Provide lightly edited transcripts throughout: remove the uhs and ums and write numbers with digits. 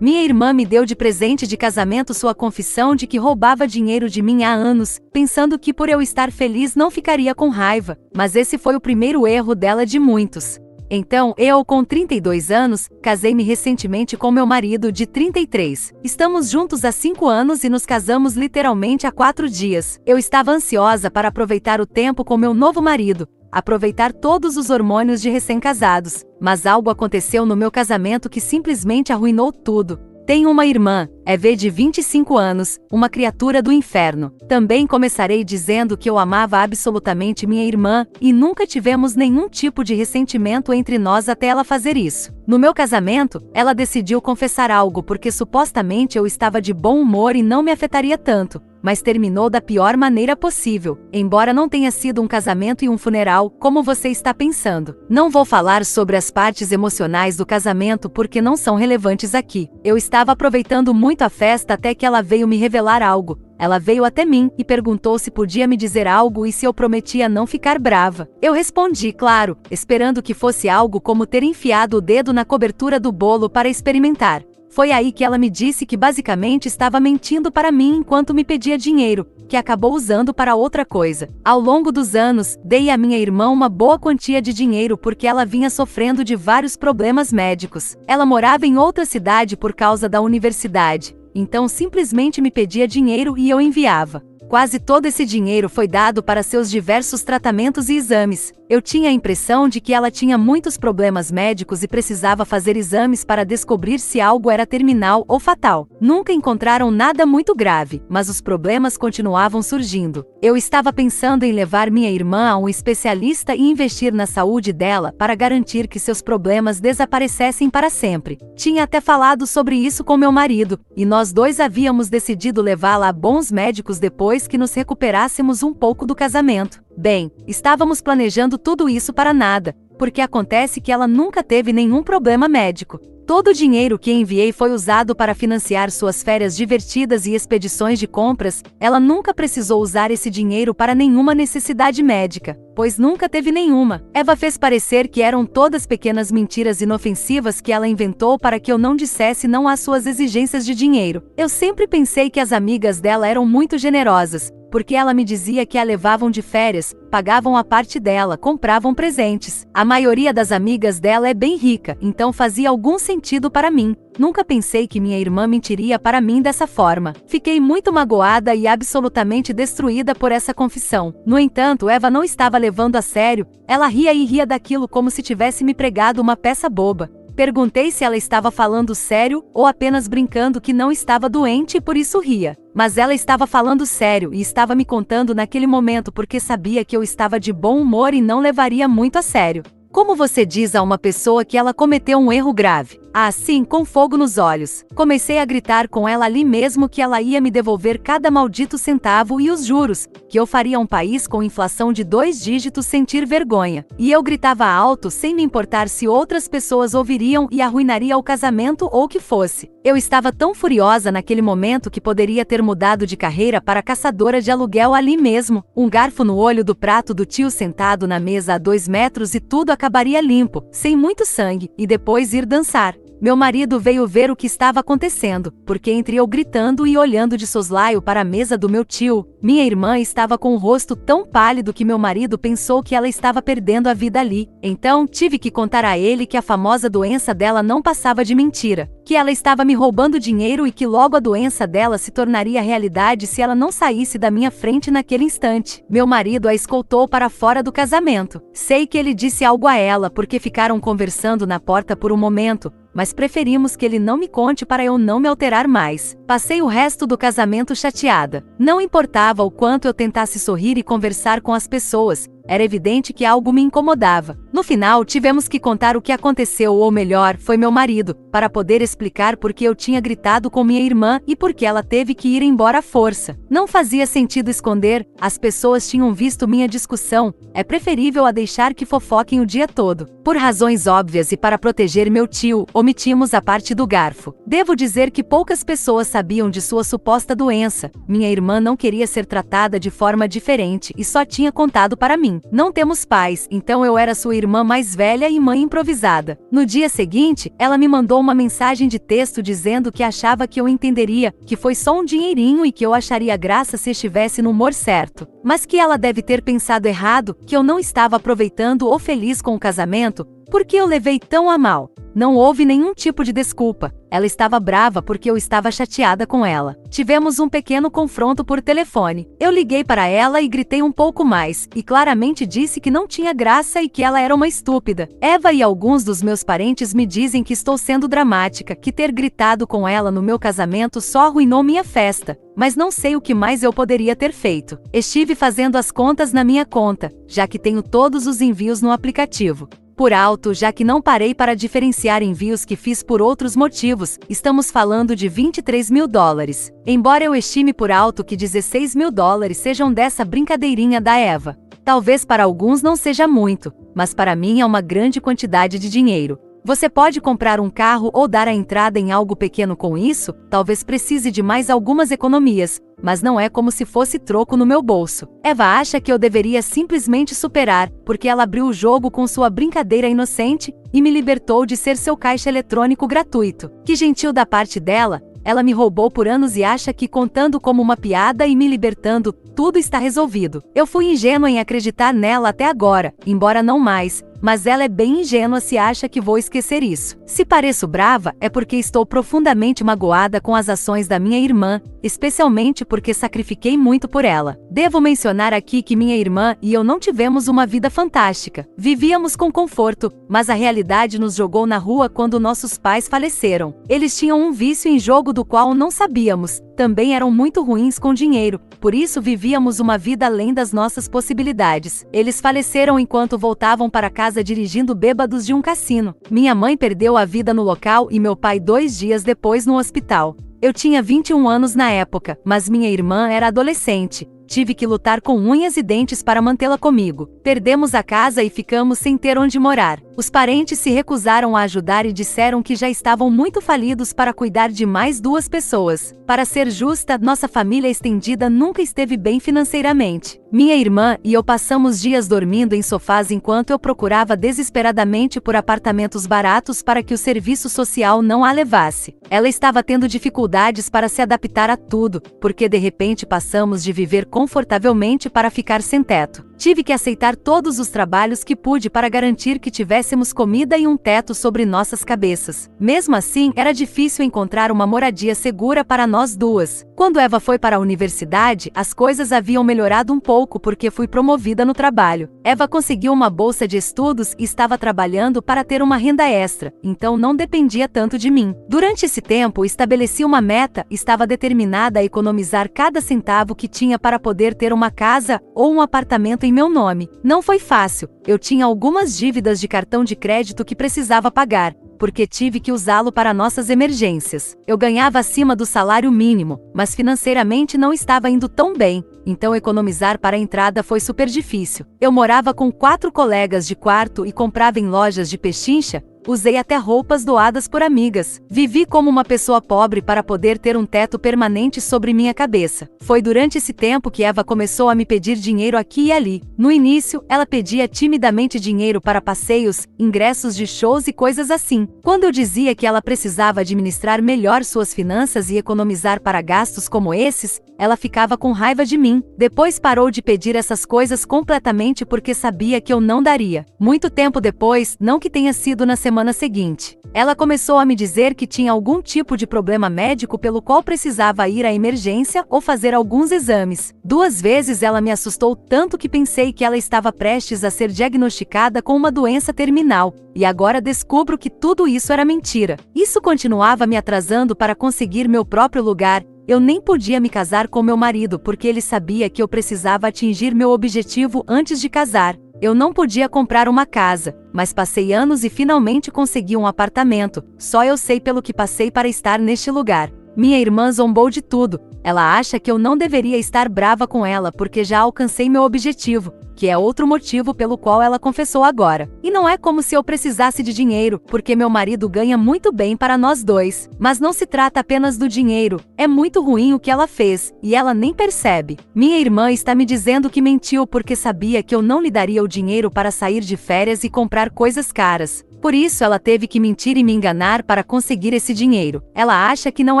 Minha irmã me deu de presente de casamento sua confissão de que roubava dinheiro de mim há anos, pensando que por eu estar feliz não ficaria com raiva, mas esse foi o primeiro erro dela de muitos. Então, eu, com 32 anos, casei-me recentemente com meu marido de 33. Estamos juntos há 5 anos e nos casamos literalmente há 4 dias. Eu estava ansiosa para aproveitar o tempo com meu novo marido, aproveitar todos os hormônios de recém-casados. Mas algo aconteceu no meu casamento que simplesmente arruinou tudo. Tenho uma irmã, Eve, de 25 anos, uma criatura do inferno. Também começarei dizendo que eu amava absolutamente minha irmã, e nunca tivemos nenhum tipo de ressentimento entre nós até ela fazer isso. No meu casamento, ela decidiu confessar algo porque supostamente eu estava de bom humor e não me afetaria tanto, mas terminou da pior maneira possível, embora não tenha sido um casamento e um funeral, como você está pensando. Não vou falar sobre as partes emocionais do casamento porque não são relevantes aqui. Eu estava aproveitando muito a festa até que ela veio me revelar algo. Ela veio até mim e perguntou se podia me dizer algo e se eu prometia não ficar brava. Eu respondi, claro, esperando que fosse algo como ter enfiado o dedo na cobertura do bolo para experimentar. Foi aí que ela me disse que basicamente estava mentindo para mim enquanto me pedia dinheiro, que acabou usando para outra coisa. Ao longo dos anos, dei à minha irmã uma boa quantia de dinheiro porque ela vinha sofrendo de vários problemas médicos. Ela morava em outra cidade por causa da universidade, então simplesmente me pedia dinheiro e eu enviava. Quase todo esse dinheiro foi dado para seus diversos tratamentos e exames. Eu tinha a impressão de que ela tinha muitos problemas médicos e precisava fazer exames para descobrir se algo era terminal ou fatal. Nunca encontraram nada muito grave, mas os problemas continuavam surgindo. Eu estava pensando em levar minha irmã a um especialista e investir na saúde dela para garantir que seus problemas desaparecessem para sempre. Tinha até falado sobre isso com meu marido, e nós dois havíamos decidido levá-la a bons médicos depois que nos recuperássemos um pouco do casamento. Bem, estávamos planejando tudo isso para nada, porque acontece que ela nunca teve nenhum problema médico. Todo o dinheiro que enviei foi usado para financiar suas férias divertidas e expedições de compras. Ela nunca precisou usar esse dinheiro para nenhuma necessidade médica, pois nunca teve nenhuma. Eva fez parecer que eram todas pequenas mentiras inofensivas que ela inventou para que eu não dissesse não às suas exigências de dinheiro. Eu sempre pensei que as amigas dela eram muito generosas, porque ela me dizia que a levavam de férias, pagavam a parte dela, compravam presentes. A maioria das amigas dela é bem rica, então fazia algum sentido para mim. Nunca pensei que minha irmã mentiria para mim dessa forma. Fiquei muito magoada e absolutamente destruída por essa confissão. No entanto, Eva não estava levando a sério. Ela ria e ria daquilo como se tivesse me pregado uma peça boba. Perguntei se ela estava falando sério ou apenas brincando que não estava doente e por isso ria. Mas ela estava falando sério e estava me contando naquele momento porque sabia que eu estava de bom humor e não levaria muito a sério. Como você diz a uma pessoa que ela cometeu um erro grave? Assim, com fogo nos olhos. Comecei a gritar com ela ali mesmo que ela ia me devolver cada maldito centavo e os juros, que eu faria um país com inflação de 2 dígitos sentir vergonha. E eu gritava alto sem me importar se outras pessoas ouviriam e arruinaria o casamento ou o que fosse. Eu estava tão furiosa naquele momento que poderia ter mudado de carreira para caçadora de aluguel ali mesmo, um garfo no olho do prato do tio sentado na mesa a 2 metros e tudo acabaria limpo, sem muito sangue, e depois ir dançar. Meu marido veio ver o que estava acontecendo, porque entre eu gritando e olhando de soslaio para a mesa do meu tio, minha irmã estava com o rosto tão pálido que meu marido pensou que ela estava perdendo a vida ali. Então, tive que contar a ele que a famosa doença dela não passava de mentira, que ela estava me roubando dinheiro e que logo a doença dela se tornaria realidade se ela não saísse da minha frente naquele instante. Meu marido a escoltou para fora do casamento. Sei que ele disse algo a ela porque ficaram conversando na porta por um momento, mas preferimos que ele não me conte para eu não me alterar mais. Passei o resto do casamento chateada. Não importava o quanto eu tentasse sorrir e conversar com as pessoas, era evidente que algo me incomodava. No final, tivemos que contar o que aconteceu, ou melhor, foi meu marido, para poder explicar por que eu tinha gritado com minha irmã e por que ela teve que ir embora à força. Não fazia sentido esconder, as pessoas tinham visto minha discussão, é preferível a deixar que fofoquem o dia todo. Por razões óbvias e para proteger meu tio, omitimos a parte do garfo. Devo dizer que poucas pessoas sabiam de sua suposta doença. Minha irmã não queria ser tratada de forma diferente e só tinha contado para mim. Bem, não temos pais, então eu era sua irmã mais velha e mãe improvisada. No dia seguinte, ela me mandou uma mensagem de texto dizendo que achava que eu entenderia, que foi só um dinheirinho e que eu acharia graça se estivesse no humor certo. Mas que ela deve ter pensado errado, que eu não estava aproveitando ou feliz com o casamento, porque eu levei tão a mal. Não houve nenhum tipo de desculpa. Ela estava brava porque eu estava chateada com ela. Tivemos um pequeno confronto por telefone. Eu liguei para ela e gritei um pouco mais, e claramente disse que não tinha graça e que ela era uma estúpida. Eva e alguns dos meus parentes me dizem que estou sendo dramática, que ter gritado com ela no meu casamento só arruinou minha festa. Mas não sei o que mais eu poderia ter feito. Estive fazendo as contas na minha conta, já que tenho todos os envios no aplicativo. Por alto, já que não parei para diferenciar envios que fiz por outros motivos, estamos falando de $23.000. Embora eu estime por alto que $16.000 sejam dessa brincadeirinha da Eva. Talvez para alguns não seja muito, mas para mim é uma grande quantidade de dinheiro. Você pode comprar um carro ou dar a entrada em algo pequeno com isso, talvez precise de mais algumas economias, mas não é como se fosse troco no meu bolso. Eva acha que eu deveria simplesmente superar, porque ela abriu o jogo com sua brincadeira inocente e me libertou de ser seu caixa eletrônico gratuito. Que gentil da parte dela! Ela me roubou por anos e acha que contando como uma piada e me libertando, tudo está resolvido. Eu fui ingênua em acreditar nela até agora, embora não mais, mas ela é bem ingênua se acha que vou esquecer isso. Se pareço brava, é porque estou profundamente magoada com as ações da minha irmã, especialmente porque sacrifiquei muito por ela. Devo mencionar aqui que minha irmã e eu não tivemos uma vida fantástica. Vivíamos com conforto, mas a realidade nos jogou na rua quando nossos pais faleceram. Eles tinham um vício em jogo do qual não sabíamos. Também eram muito ruins com dinheiro, por isso vivíamos uma vida além das nossas possibilidades. Eles faleceram enquanto voltavam para casa dirigindo bêbados de um cassino. Minha mãe perdeu a vida no local e meu pai 2 dias depois no hospital. Eu tinha 21 anos na época, mas minha irmã era adolescente. Tive que lutar com unhas e dentes para mantê-la comigo. Perdemos a casa e ficamos sem ter onde morar. Os parentes se recusaram a ajudar e disseram que já estavam muito falidos para cuidar de mais 2 pessoas. Para ser justa, nossa família estendida nunca esteve bem financeiramente. Minha irmã e eu passamos dias dormindo em sofás enquanto eu procurava desesperadamente por apartamentos baratos para que o serviço social não a levasse. Ela estava tendo dificuldades para se adaptar a tudo, porque de repente passamos de viver confortavelmente para ficar sem teto. Tive que aceitar todos os trabalhos que pude para garantir que tivéssemos comida e um teto sobre nossas cabeças. Mesmo assim, era difícil encontrar uma moradia segura para nós 2. Quando Eva foi para a universidade, as coisas haviam melhorado um pouco porque fui promovida no trabalho. Eva conseguiu uma bolsa de estudos e estava trabalhando para ter uma renda extra, então não dependia tanto de mim. Durante esse tempo, estabeleci uma meta, estava determinada a economizar cada centavo que tinha para poder ter uma casa ou um apartamento em meu nome. Não foi fácil, eu tinha algumas dívidas de cartão de crédito que precisava pagar, porque tive que usá-lo para nossas emergências. Eu ganhava acima do salário mínimo, mas financeiramente não estava indo tão bem, então economizar para a entrada foi super difícil. Eu morava com 4 colegas de quarto e comprava em lojas de pechincha. Usei até roupas doadas por amigas. Vivi como uma pessoa pobre para poder ter um teto permanente sobre minha cabeça. Foi durante esse tempo que Eva começou a me pedir dinheiro aqui e ali. No início, ela pedia timidamente dinheiro para passeios, ingressos de shows e coisas assim. Quando eu dizia que ela precisava administrar melhor suas finanças e economizar para gastos como esses, ela ficava com raiva de mim. Depois parou de pedir essas coisas completamente porque sabia que eu não daria. Muito tempo depois, não que tenha sido na semana seguinte, ela começou a me dizer que tinha algum tipo de problema médico pelo qual precisava ir à emergência ou fazer alguns exames. 2 vezes ela me assustou tanto que pensei que ela estava prestes a ser diagnosticada com uma doença terminal, e agora descubro que tudo isso era mentira. Isso continuava me atrasando para conseguir meu próprio lugar. Eu nem podia me casar com meu marido porque ele sabia que eu precisava atingir meu objetivo antes de casar. Eu não podia comprar uma casa, mas passei anos e finalmente consegui um apartamento. Só eu sei pelo que passei para estar neste lugar. Minha irmã zombou de tudo, Ela acha que eu não deveria estar brava com ela porque já alcancei meu objetivo, que é outro motivo pelo qual ela confessou agora. E não é como se eu precisasse de dinheiro, porque meu marido ganha muito bem para nós dois. Mas não se trata apenas do dinheiro, é muito ruim o que ela fez, e ela nem percebe. Minha irmã está me dizendo que mentiu porque sabia que eu não lhe daria o dinheiro para sair de férias e comprar coisas caras. Por isso ela teve que mentir e me enganar para conseguir esse dinheiro. Ela acha que não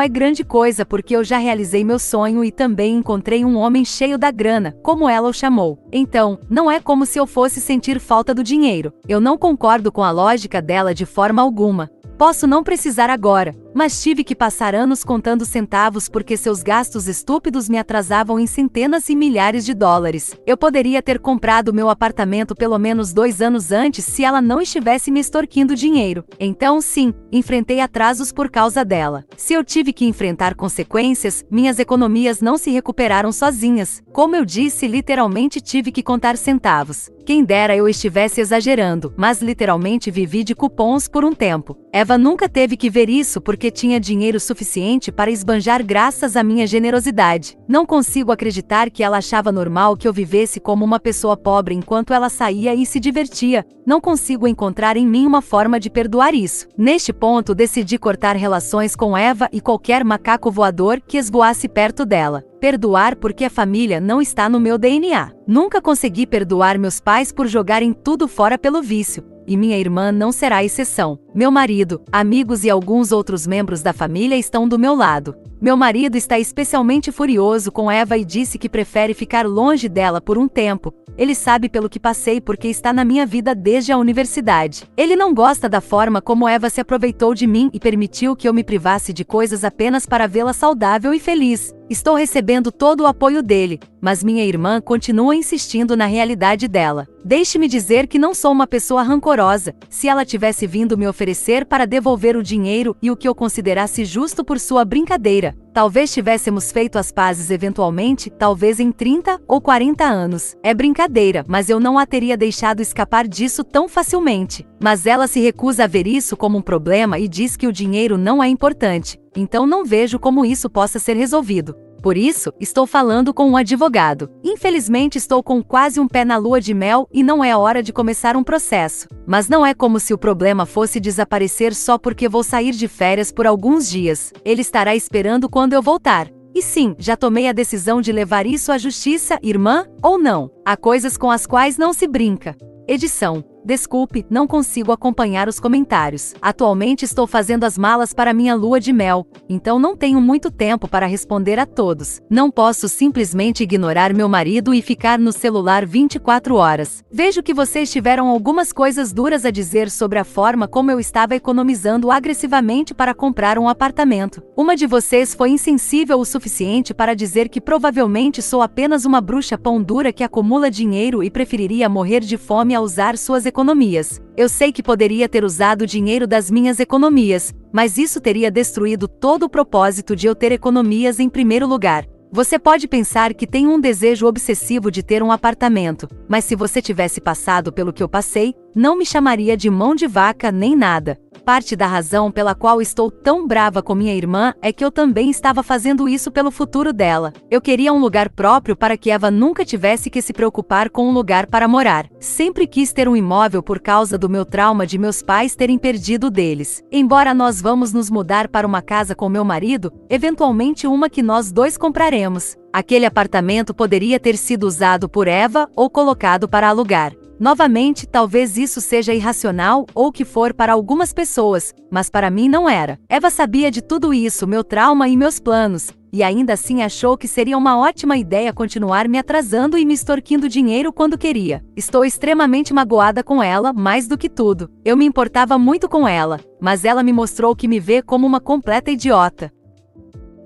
é grande coisa porque eu já realizei meu sonho e também encontrei um homem cheio da grana, como ela o chamou. Então, não é como se eu fosse sentir falta do dinheiro. Eu não concordo com a lógica dela de forma alguma. Posso não precisar agora, mas tive que passar anos contando centavos porque seus gastos estúpidos me atrasavam em centenas e milhares de dólares. Eu poderia ter comprado meu apartamento pelo menos 2 anos antes se ela não estivesse me extorquindo dinheiro. Então sim, enfrentei atrasos por causa dela. Se eu tive que enfrentar consequências, minhas economias não se recuperaram sozinhas. Como eu disse, literalmente tive que contar centavos. Quem dera eu estivesse exagerando, mas literalmente vivi de cupons por um tempo. Eva nunca teve que ver isso porque tinha dinheiro suficiente para esbanjar graças à minha generosidade. Não consigo acreditar que ela achava normal que eu vivesse como uma pessoa pobre enquanto ela saía e se divertia. Não consigo encontrar em mim uma forma de perdoar isso. Neste ponto, decidi cortar relações com Eva e qualquer macaco voador que esvoasse perto dela. Perdoar porque a família não está no meu DNA. Nunca consegui perdoar meus pais por jogarem tudo fora pelo vício. E minha irmã não será a exceção. Meu marido, amigos e alguns outros membros da família estão do meu lado. Meu marido está especialmente furioso com Eva e disse que prefere ficar longe dela por um tempo. Ele sabe pelo que passei porque está na minha vida desde a universidade. Ele não gosta da forma como Eva se aproveitou de mim e permitiu que eu me privasse de coisas apenas para vê-la saudável e feliz. Estou recebendo todo o apoio dele, mas minha irmã continua insistindo na realidade dela. Deixe-me dizer que não sou uma pessoa rancorosa. Se ela tivesse vindo me oferecer para devolver o dinheiro e o que eu considerasse justo por sua brincadeira, talvez tivéssemos feito as pazes eventualmente, talvez em 30 ou 40 anos. É brincadeira, mas eu não a teria deixado escapar disso tão facilmente. Mas ela se recusa a ver isso como um problema e diz que o dinheiro não é importante. Então não vejo como isso possa ser resolvido. Por isso, estou falando com um advogado. Infelizmente estou com quase um pé na lua de mel e não é hora de começar um processo. Mas não é como se o problema fosse desaparecer só porque vou sair de férias por alguns dias. Ele estará esperando quando eu voltar. E sim, já tomei a decisão de levar isso à justiça, irmã, ou não. Há coisas com as quais não se brinca. Edição. Desculpe, não consigo acompanhar os comentários. Atualmente estou fazendo as malas para minha lua de mel, então não tenho muito tempo para responder a todos. Não posso simplesmente ignorar meu marido e ficar no celular 24 horas. Vejo que vocês tiveram algumas coisas duras a dizer sobre a forma como eu estava economizando agressivamente para comprar um apartamento. Uma de vocês foi insensível o suficiente para dizer que provavelmente sou apenas uma bruxa pão dura que acumula dinheiro e preferiria morrer de fome a usar suas economias. Eu sei que poderia ter usado o dinheiro das minhas economias, mas isso teria destruído todo o propósito de eu ter economias em primeiro lugar. Você pode pensar que tenho um desejo obsessivo de ter um apartamento, mas se você tivesse passado pelo que eu passei, não me chamaria de mão de vaca nem nada. Parte da razão pela qual estou tão brava com minha irmã é que eu também estava fazendo isso pelo futuro dela. Eu queria um lugar próprio para que Eva nunca tivesse que se preocupar com um lugar para morar. Sempre quis ter um imóvel por causa do meu trauma de meus pais terem perdido o deles. Embora nós vamos nos mudar para uma casa com meu marido, eventualmente uma que nós dois compraremos. Aquele apartamento poderia ter sido usado por Eva ou colocado para alugar. Novamente, talvez isso seja irracional ou o que for para algumas pessoas, mas para mim não era. Eva sabia de tudo isso, meu trauma e meus planos, e ainda assim achou que seria uma ótima ideia continuar me atrasando e me extorquindo dinheiro quando queria. Estou extremamente magoada com ela, mais do que tudo. Eu me importava muito com ela, mas ela me mostrou que me vê como uma completa idiota.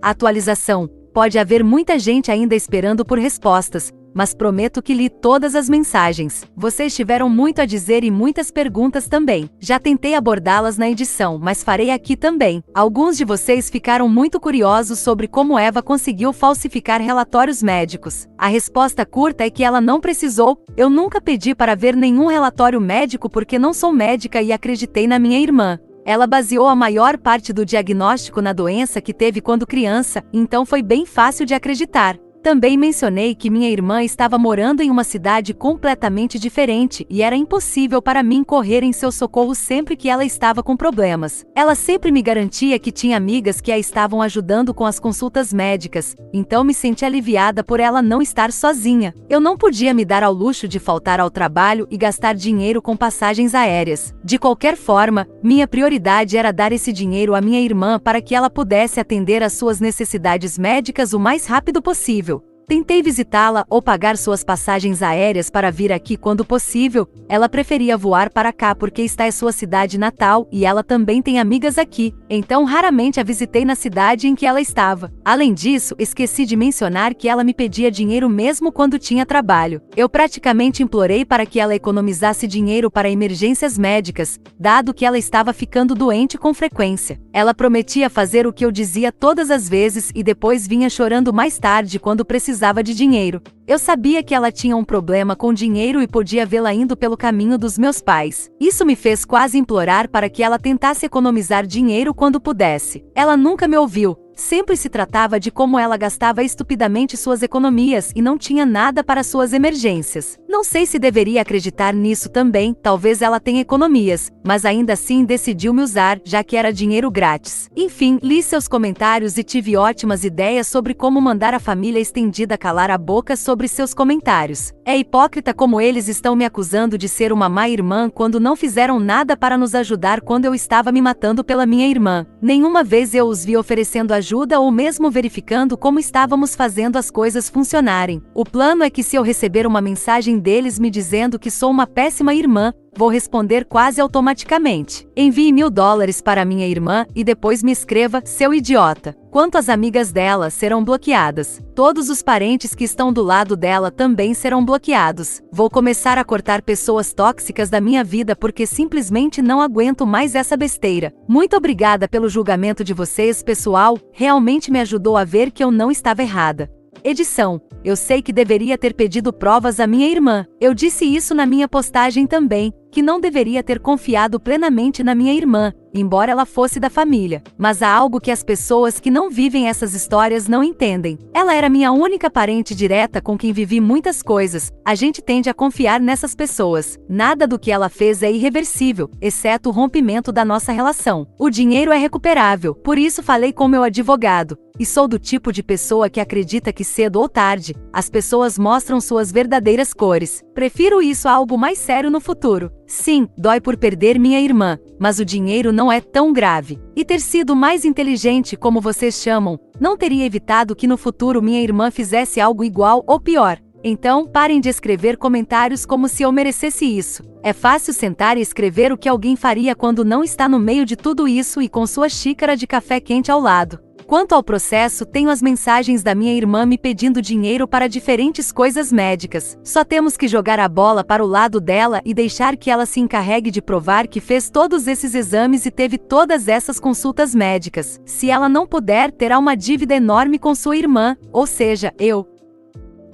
Atualização. Pode haver muita gente ainda esperando por respostas, mas prometo que li todas as mensagens. Vocês tiveram muito a dizer e muitas perguntas também. Já tentei abordá-las na edição, mas farei aqui também. Alguns de vocês ficaram muito curiosos sobre como Eva conseguiu falsificar relatórios médicos. A resposta curta é que ela não precisou. Eu nunca pedi para ver nenhum relatório médico porque não sou médica e acreditei na minha irmã. Ela baseou a maior parte do diagnóstico na doença que teve quando criança, então foi bem fácil de acreditar. Também mencionei que minha irmã estava morando em uma cidade completamente diferente e era impossível para mim correr em seu socorro sempre que ela estava com problemas. Ela sempre me garantia que tinha amigas que a estavam ajudando com as consultas médicas, então me senti aliviada por ela não estar sozinha. Eu não podia me dar ao luxo de faltar ao trabalho e gastar dinheiro com passagens aéreas. De qualquer forma, minha prioridade era dar esse dinheiro à minha irmã para que ela pudesse atender às suas necessidades médicas o mais rápido possível. Tentei visitá-la ou pagar suas passagens aéreas para vir aqui quando possível. Ela preferia voar para cá porque está em sua cidade natal e ela também tem amigas aqui, então raramente a visitei na cidade em que ela estava. Além disso, esqueci de mencionar que ela me pedia dinheiro mesmo quando tinha trabalho. Eu praticamente implorei para que ela economizasse dinheiro para emergências médicas, dado que ela estava ficando doente com frequência. Ela prometia fazer o que eu dizia todas as vezes e depois vinha chorando mais tarde quando precisava de dinheiro. Eu sabia que ela tinha um problema com dinheiro e podia vê-la indo pelo caminho dos meus pais. Isso me fez quase implorar para que ela tentasse economizar dinheiro quando pudesse. Ela nunca me ouviu. Sempre se tratava de como ela gastava estupidamente suas economias e não tinha nada para suas emergências. Não sei se deveria acreditar nisso também, talvez ela tenha economias, mas ainda assim decidiu me usar, já que era dinheiro grátis. Enfim, li seus comentários e tive ótimas ideias sobre como mandar a família estendida calar a boca sobre seus comentários. É hipócrita como eles estão me acusando de ser uma má irmã quando não fizeram nada para nos ajudar quando eu estava me matando pela minha irmã. Nenhuma vez eu os vi oferecendo ajuda ou mesmo verificando como estávamos fazendo as coisas funcionarem. O plano é que se eu receber uma mensagem deles me dizendo que sou uma péssima irmã, vou responder quase automaticamente. Envie $1000 para minha irmã e depois me escreva, seu idiota. Quanto às amigas dela, serão bloqueadas. Todos os parentes que estão do lado dela também serão bloqueados. Vou começar a cortar pessoas tóxicas da minha vida porque simplesmente não aguento mais essa besteira. Muito obrigada pelo julgamento de vocês, pessoal. Realmente me ajudou a ver que eu não estava errada. Edição. Eu sei que deveria ter pedido provas à minha irmã. Eu disse isso na minha postagem também, que não deveria ter confiado plenamente na minha irmã, embora ela fosse da família. Mas há algo que as pessoas que não vivem essas histórias não entendem. Ela era minha única parente direta com quem vivi muitas coisas. A gente tende a confiar nessas pessoas. Nada do que ela fez é irreversível, exceto o rompimento da nossa relação. O dinheiro é recuperável, por isso falei com meu advogado. E sou do tipo de pessoa que acredita que cedo ou tarde, as pessoas mostram suas verdadeiras cores. Prefiro isso a algo mais sério no futuro. Sim, dói por perder minha irmã, mas o dinheiro não é tão grave. E ter sido mais inteligente, como vocês chamam, não teria evitado que no futuro minha irmã fizesse algo igual ou pior. Então, parem de escrever comentários como se eu merecesse isso. É fácil sentar e escrever o que alguém faria quando não está no meio de tudo isso e com sua xícara de café quente ao lado. Quanto ao processo, tenho as mensagens da minha irmã me pedindo dinheiro para diferentes coisas médicas. Só temos que jogar a bola para o lado dela e deixar que ela se encarregue de provar que fez todos esses exames e teve todas essas consultas médicas. Se ela não puder, terá uma dívida enorme com sua irmã, ou seja, eu.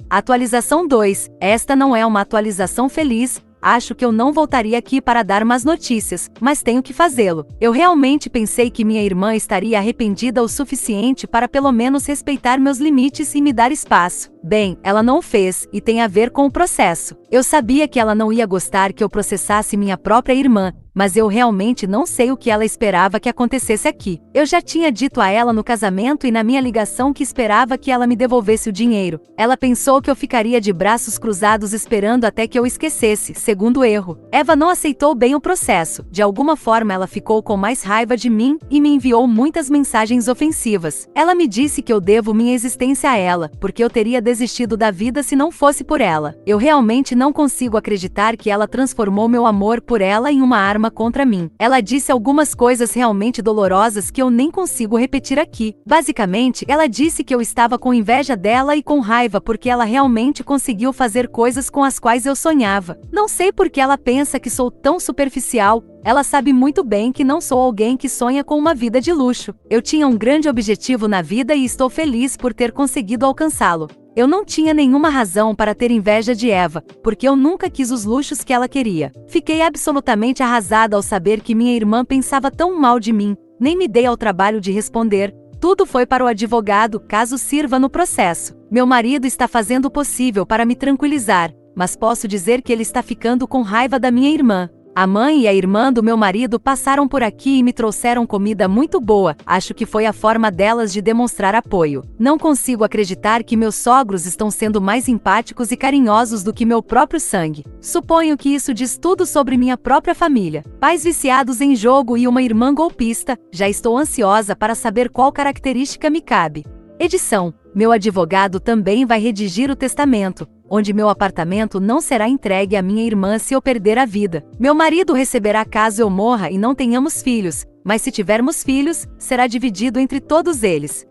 Atualização 2. Esta não é uma atualização feliz. Acho que eu não voltaria aqui para dar más notícias, mas tenho que fazê-lo. Eu realmente pensei que minha irmã estaria arrependida o suficiente para pelo menos respeitar meus limites e me dar espaço. Bem, ela não o fez, e tem a ver com o processo. Eu sabia que ela não ia gostar que eu processasse minha própria irmã, mas eu realmente não sei o que ela esperava que acontecesse aqui. Eu já tinha dito a ela no casamento e na minha ligação que esperava que ela me devolvesse o dinheiro. Ela pensou que eu ficaria de braços cruzados esperando até que eu esquecesse, segundo erro. Eva não aceitou bem o processo. De alguma forma ela ficou com mais raiva de mim e me enviou muitas mensagens ofensivas. Ela me disse que eu devo minha existência a ela, porque eu teria desistido da vida se não fosse por ela. Eu realmente não consigo acreditar que ela transformou meu amor por ela em uma arma contra mim. Ela disse algumas coisas realmente dolorosas que eu nem consigo repetir aqui. Basicamente, ela disse que eu estava com inveja dela e com raiva porque ela realmente conseguiu fazer coisas com as quais eu sonhava. Não sei por que ela pensa que sou tão superficial. Ela sabe muito bem que não sou alguém que sonha com uma vida de luxo. Eu tinha um grande objetivo na vida e estou feliz por ter conseguido alcançá-lo. Eu não tinha nenhuma razão para ter inveja de Eva, porque eu nunca quis os luxos que ela queria. Fiquei absolutamente arrasada ao saber que minha irmã pensava tão mal de mim, nem me dei ao trabalho de responder. Tudo foi para o advogado, caso sirva no processo. Meu marido está fazendo o possível para me tranquilizar, mas posso dizer que ele está ficando com raiva da minha irmã. A mãe e a irmã do meu marido passaram por aqui e me trouxeram comida muito boa. Acho que foi a forma delas de demonstrar apoio. Não consigo acreditar que meus sogros estão sendo mais empáticos e carinhosos do que meu próprio sangue. Suponho que isso diz tudo sobre minha própria família. Pais viciados em jogo e uma irmã golpista. Já estou ansiosa para saber qual característica me cabe. Edição. Meu advogado também vai redigir o testamento, onde meu apartamento não será entregue à minha irmã se eu perder a vida. Meu marido receberá caso eu morra e não tenhamos filhos, mas se tivermos filhos, será dividido entre todos eles.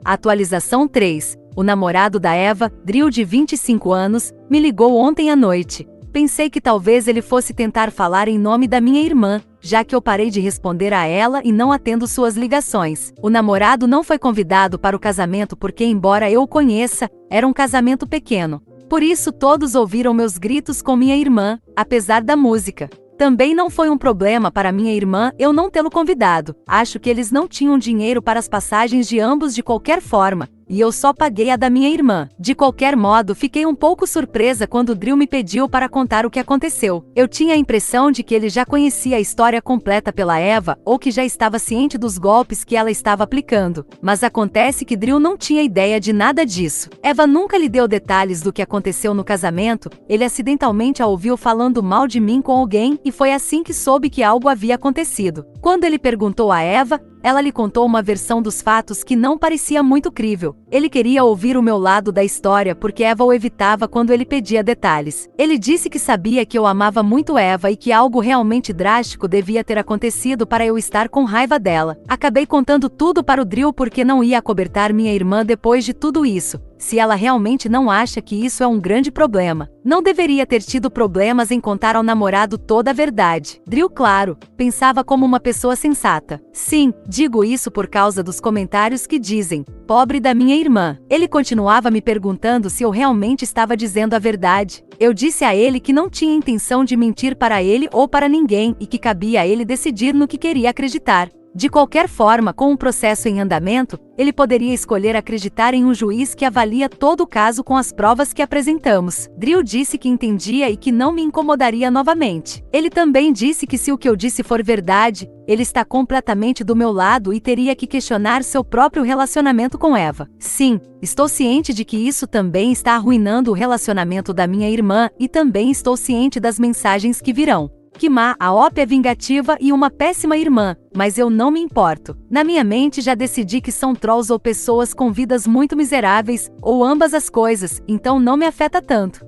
Atualização 3. O namorado da Eva, Drew, de 25 anos, me ligou ontem à noite. Pensei que talvez ele fosse tentar falar em nome da minha irmã, já que eu parei de responder a ela e não atendo suas ligações. O namorado não foi convidado para o casamento porque, embora eu o conheça, era um casamento pequeno. Por isso todos ouviram meus gritos com minha irmã, apesar da música. Também não foi um problema para minha irmã eu não tê-lo convidado. Acho que eles não tinham dinheiro para as passagens de ambos de qualquer forma, e eu só paguei a da minha irmã. De qualquer modo, fiquei um pouco surpresa quando Drew me pediu para contar o que aconteceu. Eu tinha a impressão de que ele já conhecia a história completa pela Eva, ou que já estava ciente dos golpes que ela estava aplicando. Mas acontece que Drew não tinha ideia de nada disso. Eva nunca lhe deu detalhes do que aconteceu no casamento. Ele acidentalmente a ouviu falando mal de mim com alguém, e foi assim que soube que algo havia acontecido. Quando ele perguntou a Eva, ela lhe contou uma versão dos fatos que não parecia muito crível. Ele queria ouvir o meu lado da história porque Eva o evitava quando ele pedia detalhes. Ele disse que sabia que eu amava muito Eva e que algo realmente drástico devia ter acontecido para eu estar com raiva dela. Acabei contando tudo para o Drew porque não ia acobertar minha irmã depois de tudo isso. Se ela realmente não acha que isso é um grande problema, não deveria ter tido problemas em contar ao namorado toda a verdade. Drew, claro, pensava como uma pessoa sensata. Sim, digo isso por causa dos comentários que dizem, pobre da minha irmã. Ele continuava me perguntando se eu realmente estava dizendo a verdade. Eu disse a ele que não tinha intenção de mentir para ele ou para ninguém e que cabia a ele decidir no que queria acreditar. De qualquer forma, com um processo em andamento, ele poderia escolher acreditar em um juiz que avalia todo o caso com as provas que apresentamos. Drew disse que entendia e que não me incomodaria novamente. Ele também disse que se o que eu disse for verdade, ele está completamente do meu lado e teria que questionar seu próprio relacionamento com Eva. Sim, estou ciente de que isso também está arruinando o relacionamento da minha irmã e também estou ciente das mensagens que virão. Que má, a Op é vingativa e uma péssima irmã, mas eu não me importo. Na minha mente já decidi que são trolls ou pessoas com vidas muito miseráveis, ou ambas as coisas, então não me afeta tanto.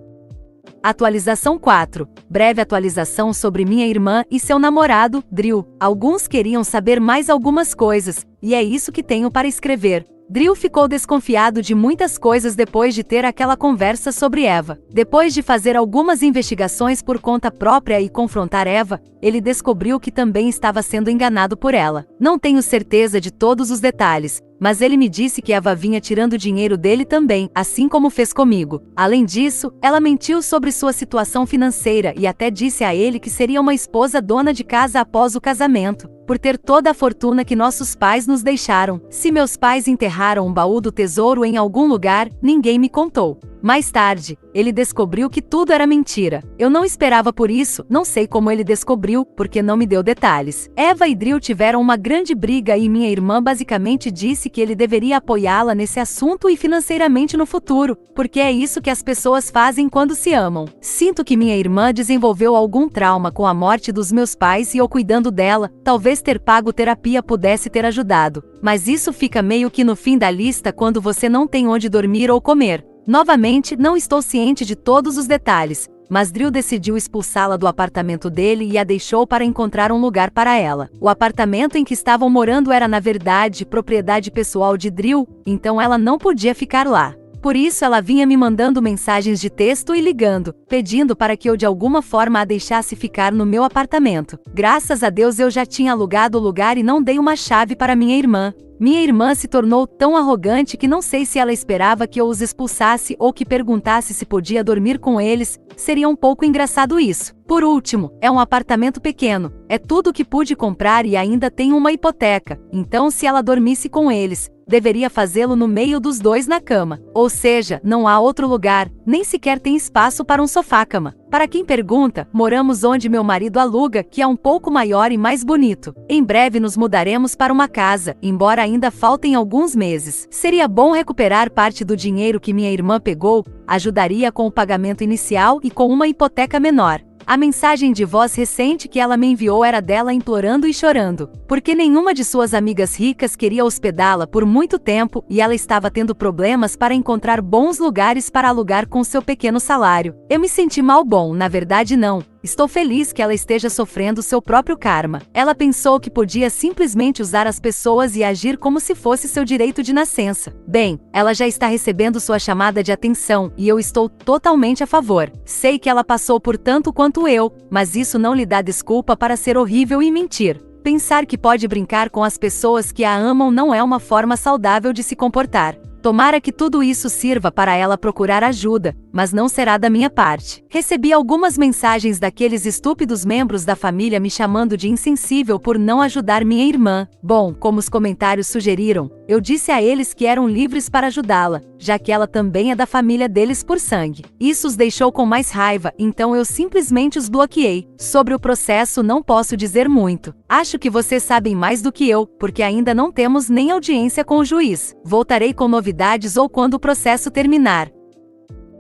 Atualização 4. Breve atualização sobre minha irmã e seu namorado, Drew. Alguns queriam saber mais algumas coisas, e é isso que tenho para escrever. Drew ficou desconfiado de muitas coisas depois de ter aquela conversa sobre Eva. Depois de fazer algumas investigações por conta própria e confrontar Eva, ele descobriu que também estava sendo enganado por ela. Não tenho certeza de todos os detalhes, mas ele me disse que Eva vinha tirando dinheiro dele também, assim como fez comigo. Além disso, ela mentiu sobre sua situação financeira e até disse a ele que seria uma esposa dona de casa após o casamento, por ter toda a fortuna que nossos pais nos deixaram. Se meus pais enterraram um baú do tesouro em algum lugar, ninguém me contou. Mais tarde, ele descobriu que tudo era mentira. Eu não esperava por isso, não sei como ele descobriu, porque não me deu detalhes. Eva e Drew tiveram uma grande briga e minha irmã basicamente disse que ele deveria apoiá-la nesse assunto e financeiramente no futuro, porque é isso que as pessoas fazem quando se amam. Sinto que minha irmã desenvolveu algum trauma com a morte dos meus pais e eu cuidando dela, talvez ter pago terapia pudesse ter ajudado. Mas isso fica meio que no fim da lista quando você não tem onde dormir ou comer. Novamente, não estou ciente de todos os detalhes, mas Drew decidiu expulsá-la do apartamento dele e a deixou para encontrar um lugar para ela. O apartamento em que estavam morando era, na verdade, propriedade pessoal de Drew, então ela não podia ficar lá. Por isso ela vinha me mandando mensagens de texto e ligando, pedindo para que eu de alguma forma a deixasse ficar no meu apartamento. Graças a Deus eu já tinha alugado o lugar e não dei uma chave para minha irmã. Minha irmã se tornou tão arrogante que não sei se ela esperava que eu os expulsasse ou que perguntasse se podia dormir com eles. Seria um pouco engraçado isso. Por último, é um apartamento pequeno, é tudo o que pude comprar e ainda tem uma hipoteca, então se ela dormisse com eles, deveria fazê-lo no meio dos dois na cama. Ou seja, não há outro lugar, nem sequer tem espaço para um sofá-cama. Para quem pergunta, moramos onde meu marido aluga, que é um pouco maior e mais bonito. Em breve nos mudaremos para uma casa, embora ainda faltem alguns meses. Seria bom recuperar parte do dinheiro que minha irmã pegou, ajudaria com o pagamento inicial e com uma hipoteca menor. A mensagem de voz recente que ela me enviou era dela implorando e chorando, porque nenhuma de suas amigas ricas queria hospedá-la por muito tempo e ela estava tendo problemas para encontrar bons lugares para alugar com seu pequeno salário. Eu me senti mal, na verdade não. Estou feliz que ela esteja sofrendo seu próprio karma. Ela pensou que podia simplesmente usar as pessoas e agir como se fosse seu direito de nascença. Bem, ela já está recebendo sua chamada de atenção e eu estou totalmente a favor. Sei que ela passou por tanto quanto eu, mas isso não lhe dá desculpa para ser horrível e mentir. Pensar que pode brincar com as pessoas que a amam não é uma forma saudável de se comportar. Tomara que tudo isso sirva para ela procurar ajuda, mas não será da minha parte. Recebi algumas mensagens daqueles estúpidos membros da família me chamando de insensível por não ajudar minha irmã. Bom, como os comentários sugeriram, eu disse a eles que eram livres para ajudá-la, já que ela também é da família deles por sangue. Isso os deixou com mais raiva, então eu simplesmente os bloqueei. Sobre o processo não posso dizer muito. Acho que vocês sabem mais do que eu, porque ainda não temos nem audiência com o juiz. Voltarei com novidades ou quando o processo terminar.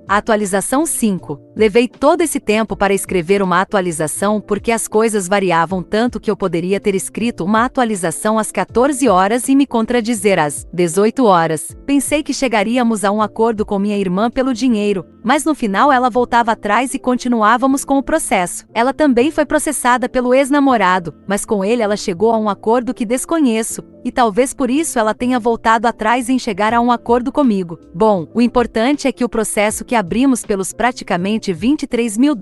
Atualização 5. Levei todo esse tempo para escrever uma atualização porque as coisas variavam tanto que eu poderia ter escrito uma atualização às 14 horas e me contradizer às 18 horas. Pensei que chegaríamos a um acordo com minha irmã pelo dinheiro, mas no final ela voltava atrás e continuávamos com o processo. Ela também foi processada pelo ex-namorado, mas com ele ela chegou a um acordo que desconheço, e talvez por isso ela tenha voltado atrás em chegar a um acordo comigo. Bom, o importante é que o processo que abrimos pelos praticamente $23 mil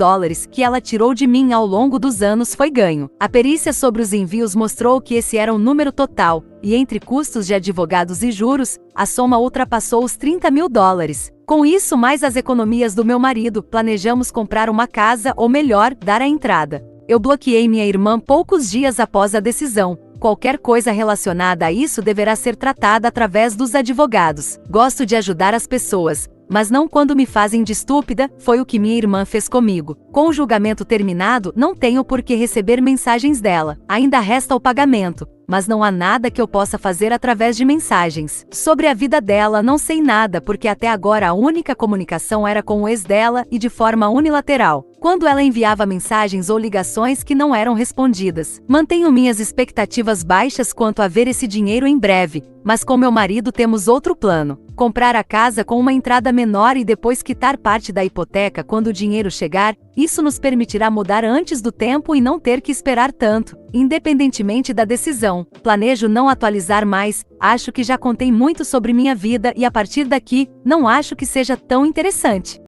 que ela tirou de mim ao longo dos anos foi ganho. A perícia sobre os envios mostrou que esse era o número total, e entre custos de advogados e juros, a soma ultrapassou os $30 mil. Com isso mais as economias do meu marido, planejamos comprar uma casa ou melhor, dar a entrada. Eu bloqueei minha irmã poucos dias após a decisão. Qualquer coisa relacionada a isso deverá ser tratada através dos advogados. Gosto de ajudar as pessoas, mas não quando me fazem de estúpida, foi o que minha irmã fez comigo. Com o julgamento terminado, não tenho por que receber mensagens dela. Ainda resta o pagamento, mas não há nada que eu possa fazer através de mensagens. Sobre a vida dela não sei nada porque até agora a única comunicação era com o ex dela e de forma unilateral, quando ela enviava mensagens ou ligações que não eram respondidas. Mantenho minhas expectativas baixas quanto a ver esse dinheiro em breve, mas com meu marido temos outro plano. Comprar a casa com uma entrada menor e depois quitar parte da hipoteca quando o dinheiro chegar, isso nos permitirá mudar antes do tempo e não ter que esperar tanto. Independentemente da decisão, planejo não atualizar mais, acho que já contei muito sobre minha vida e a partir daqui, não acho que seja tão interessante.